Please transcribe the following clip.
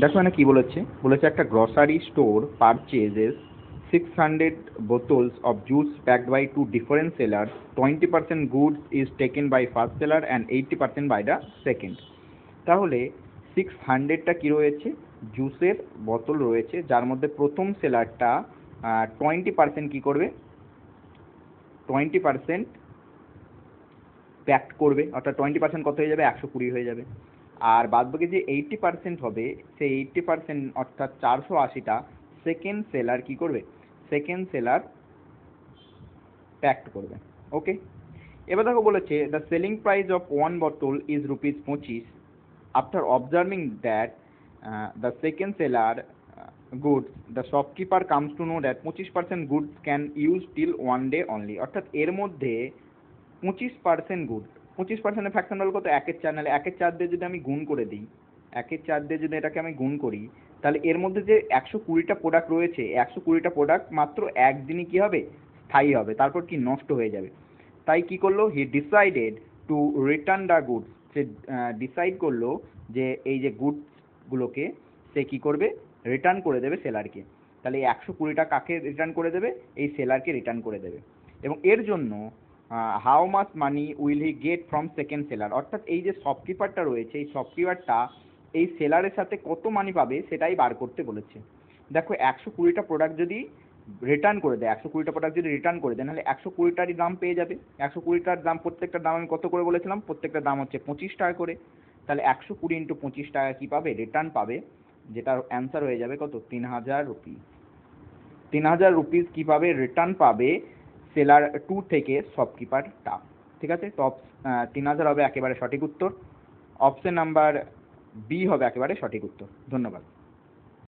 দেখো এখানে কি বলেছে, বলেছে একটা grocery store পারচেজেস 600 bottles of juice packed by two different sellers. 20% goods is taken by first seller and 80% by the second. তাহলে 600টা কি রয়েছে, জুসের বোতল রয়েছে, যার মধ্যে প্রথম সেলারটা 20% কি করবে, 20% প্যাক্ট করবে, অর্থাৎ 20% কত হয়ে যাবে, 120 হয়ে যাবে। আর বাদবাকি যে 80% হবে, সেই 80% অর্থাৎ 480টা সেকেন্ড সেলার কি করবে, সেকেন্ড সেলার প্যাক্ট করবে। ওকে, এবার দেখো বলেছে the selling price of one bottle is ₹25। After observing that the second seller goods, the shopkeeper comes to know that 25% goods can use till one day only. অর্থাৎ এর মধ্যে 25% good, 25%-এর factorial কত, 1/4, নাহলে 1/4 দিয়ে যদি আমি গুণ করে দিই, 1/4 দিয়ে যদি এটাকে আমি গুণ করি, তাহলে এর মধ্যে যে 120টা প্রোডাক্ট রয়েছে, 120টা প্রোডাক্ট মাত্র একদিনই কি হবে, স্থায়ী হবে, তারপর কি নষ্ট হয়ে যাবে। তাই কি করলো, he decided to return the goods, say decide করলো যে এই যে গুডসগুলোকে সে কি করবে, রিটার্ন করে দেবে সেলারকে। তাহলে এই 120টা কাকে রিটার্ন করে দেবে, এই সেলারকে রিটার্ন করে দেবে। এবং এর জন্য how much money will he get from second seller, অর্থাৎ এই যে শপকিপারটা রয়েছে, এই শপকিপারটা এই সেলারের সাথে কত মানি পাবে সেটাই বার করতে বলেছে। দেখো 120টা প্রোডাক্ট যদি রিটার্ন করে দেয়, 120টা প্রোডাক্ট যদি রিটার্ন করে দেয়, নাহলে 120টারই দাম পেয়ে যাবে। 120টার দাম, প্রত্যেকটার দাম আমি কত করে বলেছিলাম, প্রত্যেকটার দাম হচ্ছে 25 টাকা করে। তাহলে 120 ইন্টু 25 টাকা কি পাবে, রিটার্ন পাবে, যেটার অ্যান্সার হয়ে যাবে কত, 3000 রুপি। 3000 রুপিস কী পাবে, রিটার্ন পাবে সেলার টু থেকে শপকিপারটা। ঠিক আছে, তো 3000 হবে একেবারে সঠিক উত্তর। অপশন নাম্বার বি হবে একেবারে সঠিক উত্তর। ধন্যবাদ।